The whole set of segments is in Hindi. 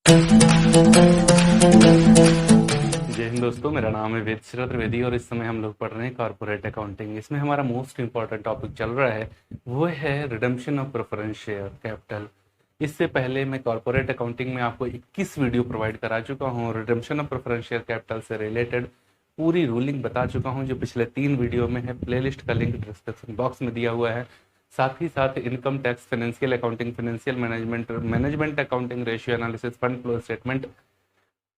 जय हिंद दोस्तों, मेरा नाम है वेद त्रिवेदी और इस समय हम लोग पढ़ रहे हैं कॉर्पोरेट अकाउंटिंग। इसमें हमारा मोस्ट इंपॉर्टेंट टॉपिक चल रहा है, वो है redemption of preference share capital. इससे पहले मैं कॉर्पोरेट अकाउंटिंग में आपको 21 वीडियो प्रोवाइड करा चुका हूँ। Redemption of preference share capital से रिलेटेड पूरी रूलिंग बता चुका हूँ, जो पिछले 3 वीडियो में है। प्लेलिस्ट का लिंक डिस्क्रिप्शन बॉक्स में दिया हुआ है। साथ ही साथ income tax, financial accounting, financial management accounting, ratio analysis, fund flow statement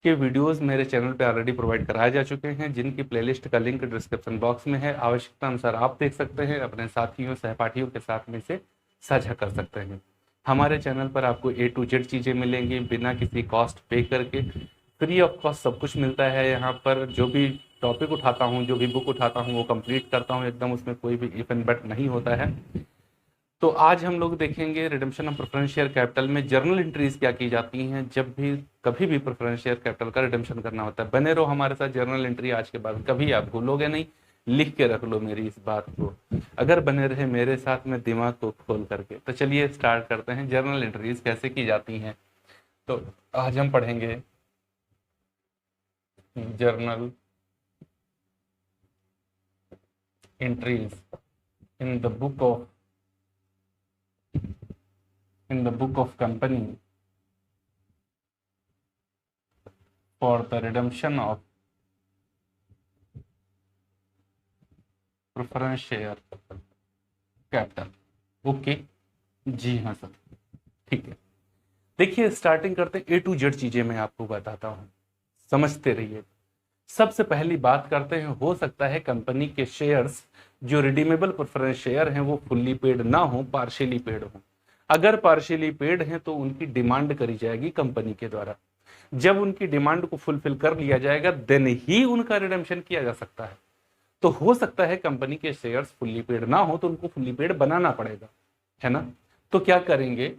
के वीडियोस मेरे चैनल पे ऑलरेडी प्रोवाइड कराए जा चुके हैं, जिनकी प्लेलिस्ट का लिंक डिस्क्रिप्शन बॉक्स में है। आवश्यकता अनुसार आप देख सकते हैं, अपने साथियों सहपाठियों के साथ में से साझा कर सकते हैं। हमारे चैनल पर आपको A to Z चीज़ें मिलेंगी, बिना किसी कॉस्ट पे करके। फ्री ऑफ कॉस्ट सब कुछ मिलता है यहाँ पर। जो भी टॉपिक उठाता हूँ, जो भी बुक उठाता हूँ, वो कंप्लीट करता हूँ एकदम, उसमें कोई भी इफ एंड बट नहीं होता है। तो आज हम लोग देखेंगे redemption of preference share capital में जर्नल एंट्रीज क्या की जाती हैं जब भी कभी भी प्रेफरेंस शेयर कैपिटल का रिडम्पशन करना होता है। बने रहो हमारे साथ। जर्नल एंट्री आज के बाद कभी आप भूलोगे नहीं, लिख के रख लो मेरी इस बात को, अगर बने रहे मेरे साथ में दिमाग को खोल करके। तो चलिए स्टार्ट करते हैं, जर्नल एंट्रीज कैसे की जाती हैं। तो आज हम पढ़ेंगे journal entries in the book of company for the redemption of preference share capital। Okay, जी हाँ सर, ठीक है। देखिए स्टार्टिंग करते हैं, A to Z चीजें मैं आपको बताता हूँ, समझते रहिए। सबसे पहली बात करते हैं, हो सकता है कंपनी के शेयर्स जो रिडीमेबल प्रेफरेंस शेयर हैं वो फुल्ली पेड ना हो, पार्शियली पेड हो। अगर पार्शियली पेड हैं तो उनकी डिमांड करी जाएगी कंपनी के द्वारा। जब उनकी डिमांड को फुलफिल कर लिया जाएगा देन ही उनका रिडेम्पशन किया जा सकता है। तो हो सकता है कंपनी के शेयर्स फुल्ली पेड ना हो तो उनको फुल्ली पेड बनाना पड़ेगा, है ना। तो क्या करेंगे,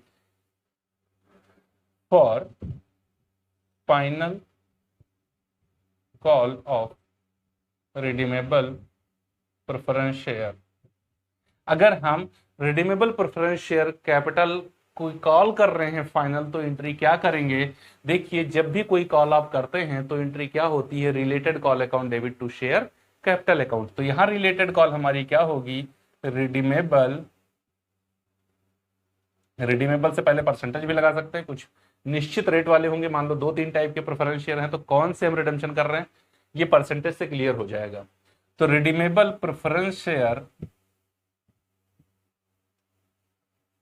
for final call of redeemable preference share, अगर हम रिडीमेबल प्रेफरेंस शेयर कैपिटल कोई कॉल कर रहे हैं फाइनल, तो एंट्री क्या करेंगे। देखिए जब भी कोई कॉल आप करते हैं तो एंट्री क्या होती है, related call account debit to share capital account. तो यहां रिलेटेड कॉल हमारी क्या होगी, रिडीमेबल से पहले परसेंटेज भी लगा सकते हैं, कुछ निश्चित रेट वाले होंगे। मान लो 2-3 टाइप के प्रेफरेंस शेयर हैं, तो कौन से हम रिडम्पशन कर रहे हैं ये परसेंटेज से क्लियर हो जाएगा। तो redeemable preference share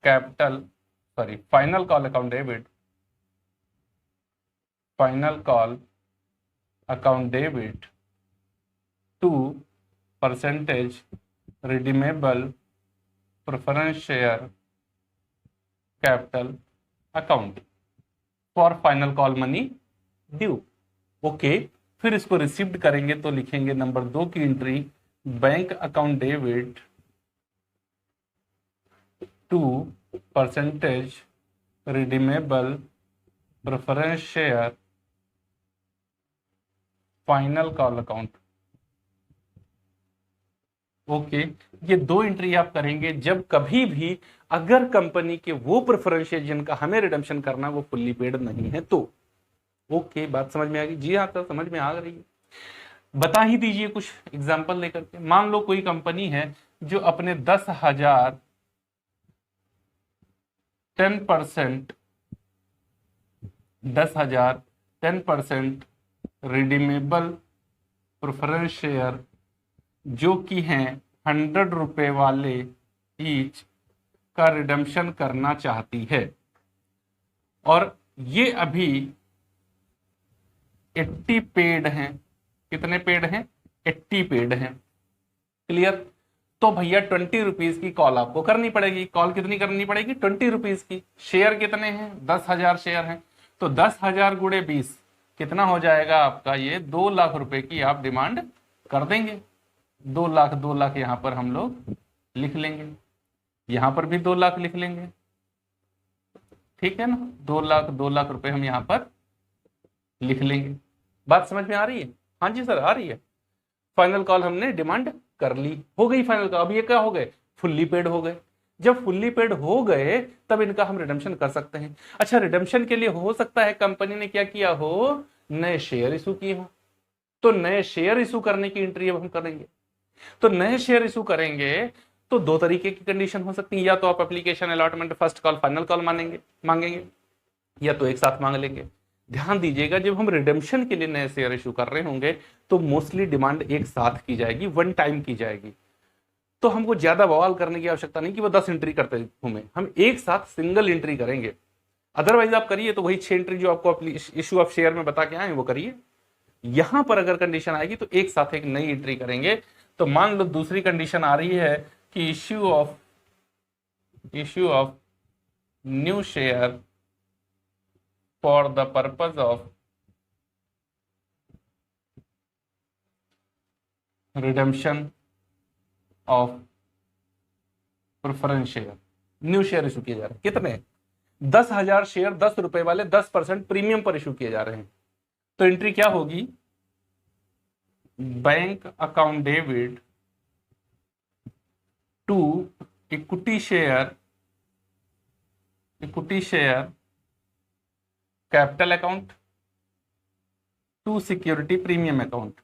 capital, sorry, final call account debit to percentage redeemable preference share capital account for final call money due. Okay, फिर इसको रिसीव्ड करेंगे तो लिखेंगे नंबर 2 की entry, bank account debit to percentage redeemable preference share final call account. Okay, ये 2 एंट्री आप करेंगे जब कभी भी अगर कंपनी के वो प्रेफरेंस शेयर जिनका हमें रिडम्पशन करना वो फुल्ली पेड नहीं है तो। ओके, बात समझ में आ गई? जी हाँ सर, समझ में आ रही है। बता ही दीजिए कुछ एग्जांपल लेकर के। मान लो कोई कंपनी है जो अपने 10,000 10% रिडीमेबल प्रेफरेंस शेयर जो कि हैं 100 रुपए वाले ईच का रिडम्पशन करना चाहती है, और ये अभी 80 पेड हैं। कितने पेड हैं? 80 पेड हैं। क्लियर? तो भैया 20 रुपीज की कॉल आपको करनी पड़ेगी। कॉल कितनी करनी पड़ेगी? 20 रुपीज की। शेयर कितने हैं? 10,000 शेयर हैं। तो 10,000 गुणे 20 कितना हो जाएगा आपका? ये 2 लाख रुपए की आप डिमांड कर देंगे। 2 लाख यहां पर हम लोग लिख लेंगे, यहां पर भी 2 लाख लिख लेंगे, ठीक है ना। 2 लाख रुपए हम यहां पर लिख लेंगे। बात समझ में आ रही है? हाँ जी सर, आ रही है। फाइनल कॉल हमने डिमांड कर ली, हो गई फाइनल कॉल। अब ये क्या हो गए? फुल्ली पेड हो गए। जब फुल्ली पेड हो गए तब इनका हम रिडम्पशन कर सकते हैं। अच्छा, रिडम्पशन के लिए हो सकता है कंपनी ने क्या किया हो, नए शेयर इशू किए हो, तो नए शेयर इशू करने की एंट्री अब हम करेंगे। तो नए शेयर इशू करेंगे तो दो तरीके की कंडीशन हो सकती है, या तो आप application allotment first call final call मांगेंगे, या तो एक साथ मांग लेंगे। ध्यान दीजिएगा, जब हम रिडेम्पशन के लिए नए शेयर इशू कर रहे होंगे तो मोस्टली डिमांड एक साथ की जाएगी, वन टाइम की जाएगी। तो हमको ज्यादा बवाल करने की आवश्यकता नहीं कि वो 10 एंट्री करते घूमे, हम एक साथ सिंगल एंट्री करेंगे। अदरवाइज आप करिए तो वही 6 एंट्री जो आपको इशू ऑफ शेयर में बता के आए वो करिए। यहां पर अगर कंडीशन आएगी तो एक साथ एक नई एंट्री करेंगे। तो मान लो दूसरी कंडीशन आ रही है कि issue of new share for the purpose of redemption of preference share. New share issue किए जा रहे हैं, कितने, 10,000 शेयर, 10 रुपए वाले 10% प्रीमियम पर इशू किए जा रहे हैं। तो एंट्री क्या होगी, bank account debit to equity share capital account to security premium account.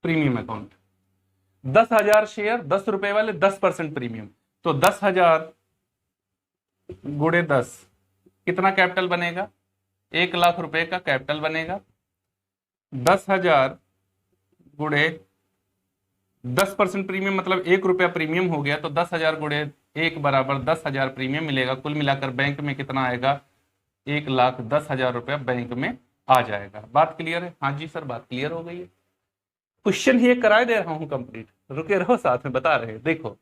Premium account 10,000 share, 10 रुपए वाले 10% प्रीमियम, तो 10,000 गुणे 10 कितना कैपिटल बनेगा, 1,00,000 रुपए का कैपिटल बनेगा। 10,000 गुणे 10% प्रीमियम मतलब 1 रुपया प्रीमियम हो गया, तो 10,000 गुणे 1 बराबर 10,000 प्रीमियम मिलेगा। कुल मिलाकर बैंक में कितना आएगा, 1,10,000 रुपया बैंक में आ जाएगा। बात क्लियर है? हाँ जी सर, बात क्लियर हो गई है। क्वेश्चन ही एक कराए दे रहा हूं कंप्लीट, रुके रहो साथ में बता रहे हैं। देखो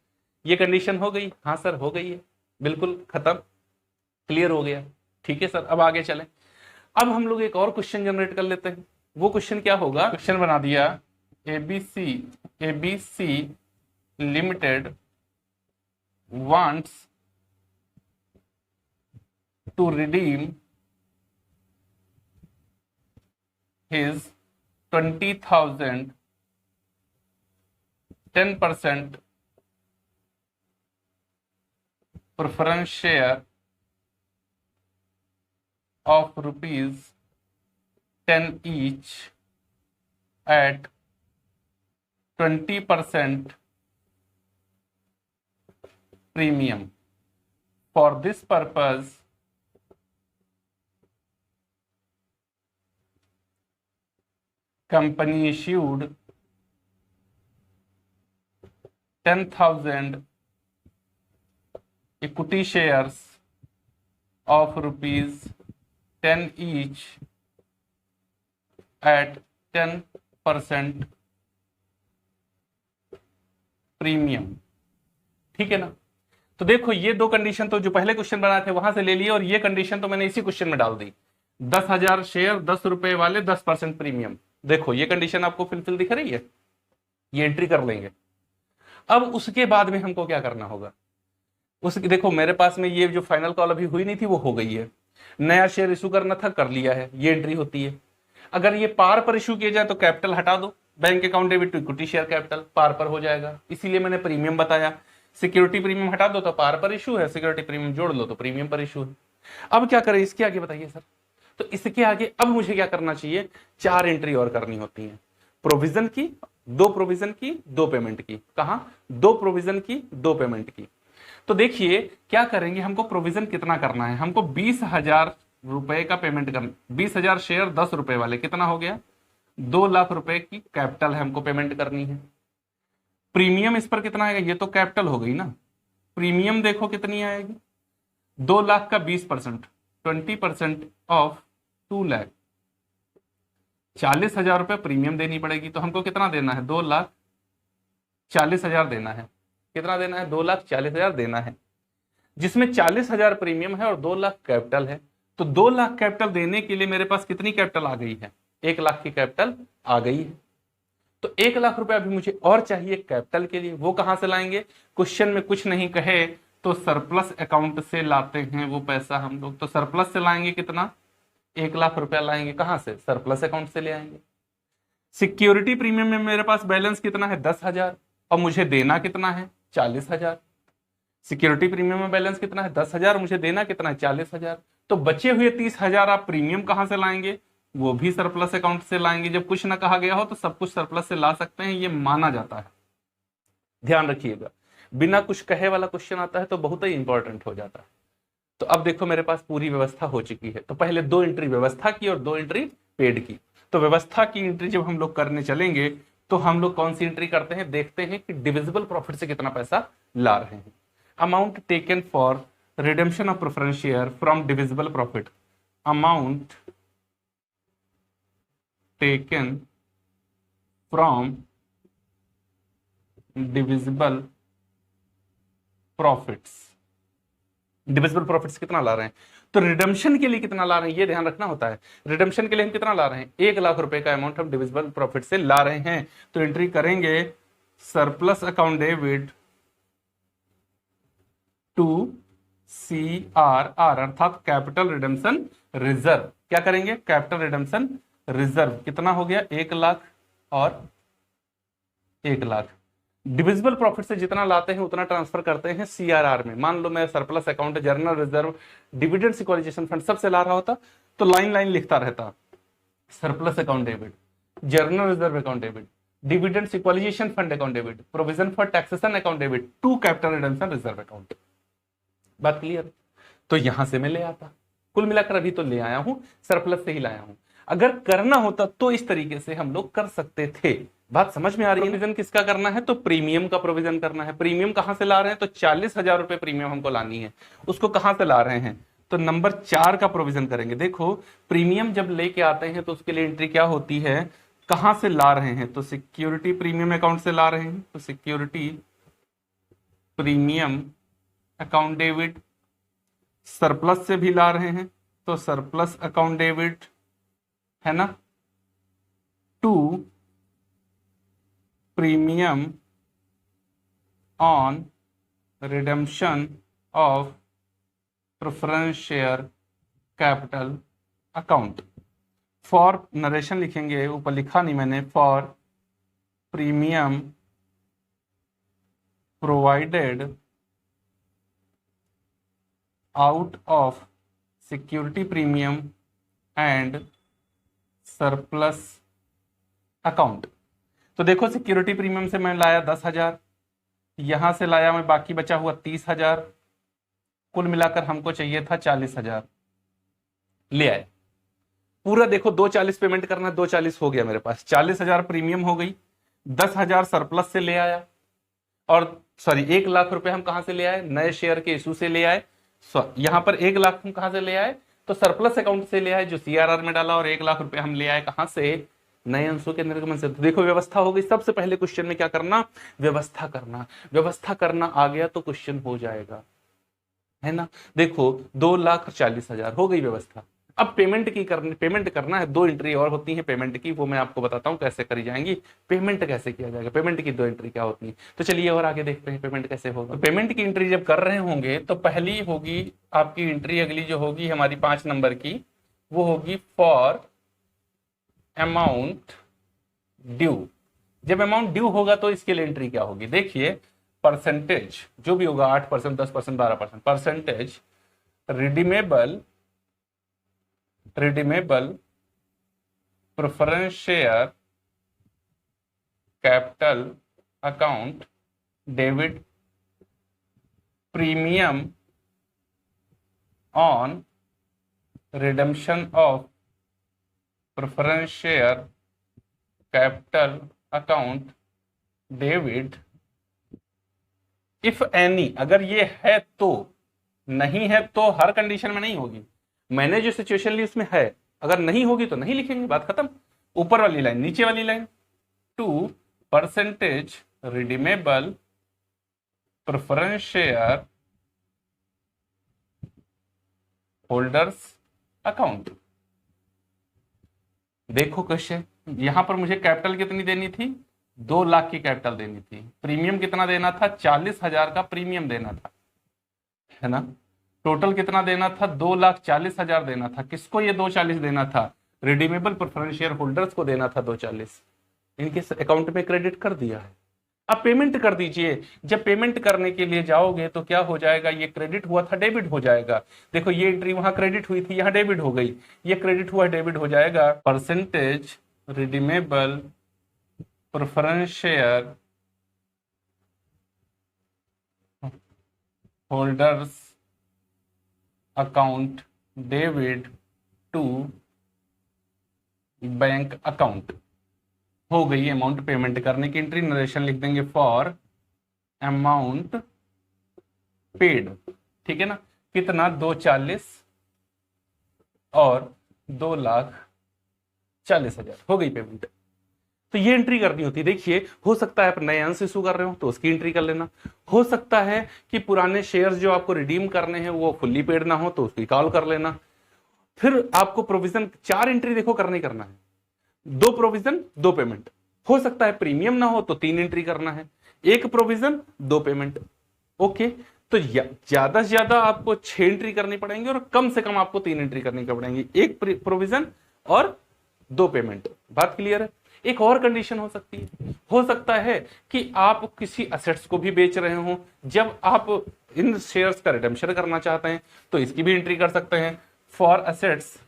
ये कंडीशन हो गई, हाँ सर हो गई है, बिल्कुल खत्म, क्लियर हो गया। ठीक है सर, अब आगे चलें। अब हम लोग एक और क्वेश्चन जनरेट कर लेते हैं। वो क्वेश्चन क्या होगा, क्वेश्चन बना दिया, ABC limited wants to redeem his 20,000 10% preference share of rupees 10 each at 20% premium. For this purpose, company issued 10,000 equity shares of rupees 10 each at 10% premium. ठीक है ना। तो देखो ये दो कंडीशन तो जो पहले क्वेश्चन बनाए थे वहां से ले लिए, और ये कंडीशन तो मैंने इसी क्वेश्चन में डाल दी। 10,000 शेयर, 10 रुपए वाले 10% प्रीमियम। देखो ये कंडीशन आपको फिलफिल दिख रही है, ये एंट्री कर लेंगे। अब उसके बाद में हमको क्या करना होगा, उसकी देखो मेरे पास में ये जो फाइनल कॉल अभी हुई नहीं थी वो हो गई है, नया शेयर इशू करना था कर लिया है, ये एंट्री होती है। अगर ये पार पर इशू किया जाए तो कैपिटल हटा दो, bank account debit to equity share capital par पर हो जाएगा, इसीलिए मैंने प्रीमियम बताया। सिक्योरिटी प्रीमियम हटा दो तो पार पर इशू है, सिक्योरिटी प्रीमियम जोड़ लो तो प्रीमियम पर इशू है। अब क्या करें, इसके आगे बताइए सर। तो इसके आगे अब मुझे क्या करना चाहिए, 4 एंट्री और करनी होती है। प्रोविजन की, 2 प्रोविजन की, 2 पेमेंट की। कहा 2 प्रोविजन की, 2 पेमेंट की। तो देखिए क्या करेंगे, हमको प्रोविजन कितना करना है, हमको 20,000 रुपए का पेमेंट करना। 20,000 शेयर 10 रुपए वाले कितना हो गया, 2,00,000 रुपए की कैपिटल है हमको पेमेंट करनी है। प्रीमियम इस पर कितना आएगा, ये तो कैपिटल हो गई ना। प्रीमियम देखो कितनी आएगी, 2,00,000 का 20%, 20% ऑफ 2,00,000, 40,000 रुपए प्रीमियम देनी पड़ेगी। तो हमको कितना देना है, 2,40,000 देना है। कितना देना है, 2,40,000 देना है, जिसमें 40,000 प्रीमियम है और 2,00,000 कैपिटल है। तो 2,00,000 कैपिटल देने के लिए मेरे पास कितनी कैपिटल आ गई है, 1,00,000 की कैपिटल आ गई है। तो 1,00,000 रुपए अभी मुझे और चाहिए कैपिटल के लिए, वो कहां से लाएंगे, क्वेश्चन में कुछ नहीं कहे तो सरप्लस अकाउंट से लाते हैं वो पैसा हम लोग। तो सरप्लस से लाएंगे कितना, 1,00,000 रुपया लाएंगे, कहां से, सरप्लस अकाउंट से ले आएंगे। सिक्योरिटी प्रीमियम में मेरे पास बैलेंस कितना है 10,000 और मुझे देना कितना है 40,000। सिक्योरिटी प्रीमियम में बैलेंस कितना है 10,000, मुझे देना कितना है 40,000। तो बचे हुए 30,000 आप प्रीमियम कहां से लाएंगे, वो भी सरप्लस अकाउंट से लाएंगे। जब कुछ ना कहा गया हो तो सब कुछ सरप्लस से ला सकते हैं, ये माना जाता है, ध्यान रखिएगा। बिना कुछ कहे वाला क्वेश्चन आता है तो बहुत ही इंपॉर्टेंट हो जाता है। तो अब देखो मेरे पास पूरी व्यवस्था हो चुकी है। तो पहले 2 एंट्री व्यवस्था की और 2 एंट्री पेड की। तो व्यवस्था की एंट्री जब हम लोग करने चलेंगे तो हम लोग कौन सी एंट्री करते हैं, देखते हैं कि डिविजिबल प्रॉफिट से कितना पैसा ला रहे हैं। Amount taken for redemption of preference share from divisible profit, amount taken from divisible profits. Divisible profits कितना ला रहे हैं, तो रिडम्पशन के लिए कितना ला रहे हैं ये ध्यान रखना होता है। रिडम्पशन के लिए हम कितना ला रहे हैं, 1,00,000 रुपए का अमाउंट हम डिविजिबल प्रॉफिट से ला रहे हैं। तो एंट्री करेंगे surplus account debit to CRR अर्थात कैपिटल रिडम्पशन रिजर्व। क्या करेंगे, कैपिटल रिडम्पशन रिजर्व कितना हो गया 1,00,000 और 1,00,000। डिविजिबल प्रॉफिट से जितना लाते हैं उतना ट्रांसफर करते हैं CRR में। मान लो मैं surplus account, general reserve, dividend equalisation fund सबसे ला रहा होता तो लाइन लाइन लिखता रहता, surplus account debit, general reserve account debit, dividend equalisation fund account debit, provision for taxation account debit to capital redemption reserve account. बात क्लियर। तो यहां से मैं ले आता, कुल मिलाकर अभी तो ले आया हूं, सरप्लस से ही लाया हूं। अगर करना होता तो इस तरीके से हम लोग कर सकते थे। बात समझ में आ रही है। प्रोविजन किसका करना है, तो प्रीमियम का प्रोविजन करना है। प्रीमियम कहां से ला रहे हैं, तो 40,000 रुपए प्रीमियम हमको लानी है। उसको कहां से ला रहे हैं, तो नंबर 4 का प्रोविजन करेंगे। देखो प्रीमियम जब लेके आते हैं तो उसके लिए एंट्री क्या होती है, कहां से ला रहे हैं, तो सिक्योरिटी प्रीमियम अकाउंट से ला रहे हैं। तो security premium account debit, surplus से भी ला रहे हैं तो सरप्लस अकाउंट डेबिट है ना, to premium on redemption of preference share capital account. For narration लिखेंगे, ऊपर लिखा नहीं मैंने, for premium provided out of security premium and surplus account. तो देखो सिक्योरिटी प्रीमियम से मैं लाया 10,000, यहां से लाया मैं बाकी बचा हुआ 30,000, कुल मिलाकर हमको चाहिए था 40,000, ले आए पूरा। देखो 240 पेमेंट करना है, 240 हो गया मेरे पास, 40,000 प्रीमियम हो गई, 10,000 सरप्लस से ले आया, और सॉरी 1,00,000 रुपए हम कहां से ले आए, नए शेयर के इशू से ले आए। यहां पर 1,00,000 हम कहां से ले आए, तो सरप्लस अकाउंट से ले आए जो CRR में डाला, और 1,00,000 रुपए हम ले आए कहां से, नए अंशों के निर्गमन से। तो देखो व्यवस्था हो गई। सबसे पहले क्वेश्चन में क्या करना, व्यवस्था करना। व्यवस्था करना आ गया तो क्वेश्चन हो जाएगा, है ना। देखो 2,40,000 हो गई व्यवस्था। अब पेमेंट करना है, 2 एंट्री और होती है पेमेंट की, वो मैं आपको बताता हूं कैसे करी जाएंगी। पेमेंट कैसे किया जाएगा, पेमेंट की 2 एंट्री क्या होती है, तो चलिए और आगे देखते हैं पेमेंट कैसे होगा। तो पेमेंट की एंट्री जब कर रहे होंगे तो पहली होगी आपकी एंट्री, अगली जो होगी हमारी 5 नंबर की, वो होगी फॉर अमाउंट ड्यू। जब अमाउंट ड्यू होगा तो इसके लिए एंट्री क्या होगी, देखिए परसेंटेज जो भी होगा, 8%, 10%, 12%, percentage redeemable preference share capital account debit premium on redemption of preference share capital account debit if any. अगर ये है तो, नहीं है तो हर कंडीशन में नहीं होगी। मैंने जो सिचुएशन ली उसमें है, अगर नहीं होगी तो नहीं लिखेंगे, बात खत्म। ऊपर वाली लाइन, नीचे वाली line, to percentage redeemable preference shareholders account. देखो क्वेश्चन, यहां पर मुझे कैपिटल कितनी देनी थी, 2,00,000 की कैपिटल देनी थी। प्रीमियम कितना देना था, 40,000 का प्रीमियम देना था, है ना। टोटल कितना देना था, 2,40,000 देना था। किसको ये 240 देना था, रिडीमेबल प्रेफरेंस शेयर होल्डर्स को देना था 240। इनके अकाउंट में क्रेडिट कर दिया है। अब पेमेंट कर दीजिए। जब पेमेंट करने के लिए जाओगे तो क्या हो जाएगा, ये क्रेडिट हुआ था डेबिट हो जाएगा। देखो ये एंट्री वहां क्रेडिट हुई थी, यहाँ डेबिट हो गई, ये क्रेडिट हुआ डेबिट हो जाएगा। Percentage redeemable preference shareholders account debit to bank account. हो गई अमाउंट पेमेंट करने की एंट्री, नरेशन लिख देंगे फॉर अमाउंट पेड। ठीक है ना, कितना 240 और 2,40,000 हो गई पेमेंट। तो ये एंट्री करनी होती है। देखिए हो सकता है आप नए अंश इशू कर रहे हो तो उसकी एंट्री कर लेना, हो सकता है कि पुराने शेयर्स जो आपको रिडीम करने हैं वो फुल्ली पेड ना हो तो उसकी कॉल कर लेना। फिर आपको प्रोविजन 4 एंट्री देखो करना ही करना है, 2 प्रोविजन 2 पेमेंट। हो सकता है प्रीमियम ना हो तो 3 एंट्री करना है, 1 प्रोविजन 2 पेमेंट। ओके, तो ज्यादा से ज्यादा आपको 6 एंट्री करनी पड़ेंगी और कम से कम आपको 3 एंट्री करनी पड़ेंगी, 1 प्रोविजन और 2 पेमेंट। बात क्लियर है। एक और कंडीशन हो सकती है, हो सकता है कि आप किसी असेट्स को भी बेच रहे हो, जब आप इन शेयर्स का रिडेम्पशन करना चाहते हैं तो इसकी भी एंट्री कर सकते हैं। For assets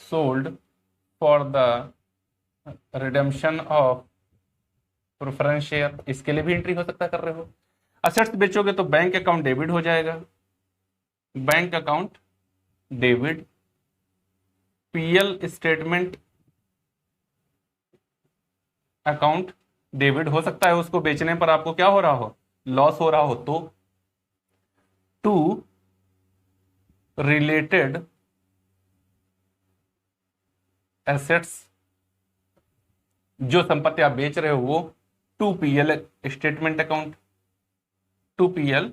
sold for the redemption of preference share, इसके लिए भी एंट्री हो सकता है कर रहे हो। असेट्स बेचोगे तो बैंक अकाउंट डेबिट हो जाएगा, bank account debit, PL statement account debit. हो सकता है उसको बेचने पर आपको क्या हो रहा हो, लॉस हो रहा हो, तो टू रिलेटेड एसेट्स, जो संपत्ति आप बेच रहे हो वो to PL statement account, to PL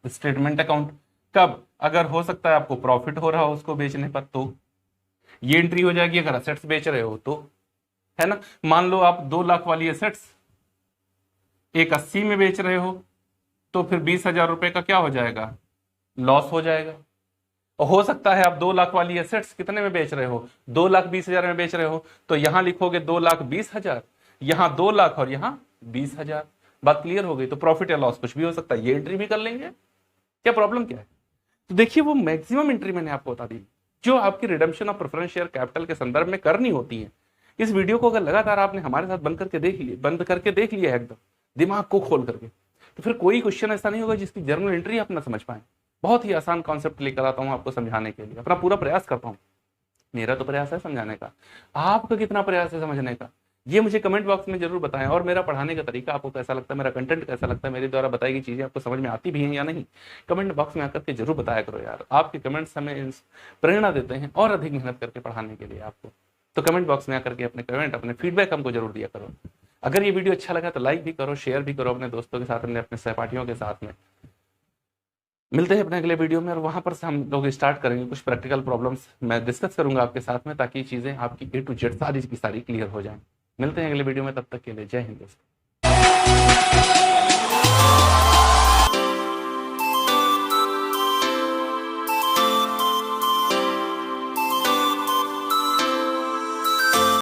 statement account. कब, अगर हो सकता है आपको प्रॉफिट हो रहा हो उसको बेचने पर तो ये एंट्री हो जाएगी, अगर असेट्स बेच रहे हो तो, है ना। मान लो आप 2 लाख वाली असेट्स एक 80 में बेच रहे हो तो फिर 20,000 रुपए का क्या हो जाएगा, लॉस हो जाएगा। और हो सकता है आप 2 लाख वाली एसेट्स कितने में बेच रहे हो, 2,20,000 में बेच रहे हो, तो यहां लिखोगे 2,20,000, यहां 2 लाख और यहां 20,000। बात क्लियर हो गई। तो प्रॉफिट या लॉस कुछ भी हो सकता है, ये एंट्री भी कर लेंगे, क्या प्रॉब्लम क्या है। तो देखिए वो मैक्सिमम एंट्री मैंने आपको बता दी जो आपकी redemption of preference share capital के संदर्भ में करनी होती है। इस वीडियो को अगर लगातार आपने हमारे साथ बंद करके देख लिया एकदम दिमाग को खोल करके, तो फिर कोई क्वेश्चन ऐसा नहीं होगा जिसकी जर्नल एंट्री आप ना समझ पाए। बहुत ही आसान कॉन्सेप्ट लेकर आता हूं आपको समझाने के लिए, अपना पूरा प्रयास करता हूं। मेरा तो प्रयास है समझाने का, आपका कितना प्रयास है समझने का, ये मुझे कमेंट बॉक्स में जरूर बताएं। और मेरा पढ़ाने का तरीका आपको कैसा लगता है, मेरा कंटेंट कैसा लगता है, मेरे द्वारा बताई गई चीजें आपको समझ में आती भी हैं या नहीं, कमेंट बॉक्स में आकर के जरूर बताया करो यार। आपके कमेंट्स हमें प्रेरणा देते हैं और अधिक मेहनत करके पढ़ाने के लिए आपको। तो कमेंट बॉक्स में आकर के अपने कमेंट, अपने फीडबैक हमको जरूर दिया करो। अगर ये वीडियो अच्छा लगा तो लाइक भी करो, शेयर भी करो अपने दोस्तों के साथ, अपने सहपाठियों के साथ में। मिलते हैं अपने अगले वीडियो में और वहां पर से हम लोग स्टार्ट करेंगे कुछ प्रैक्टिकल प्रॉब्लम्स मैं डिस्कस करूंगा आपके साथ में, ताकि चीजें आपकी A to Z सारी की सारी क्लियर हो जाएं। मिलते हैं अगले वीडियो में, तब तक के लिए जय हिंद दोस्तों।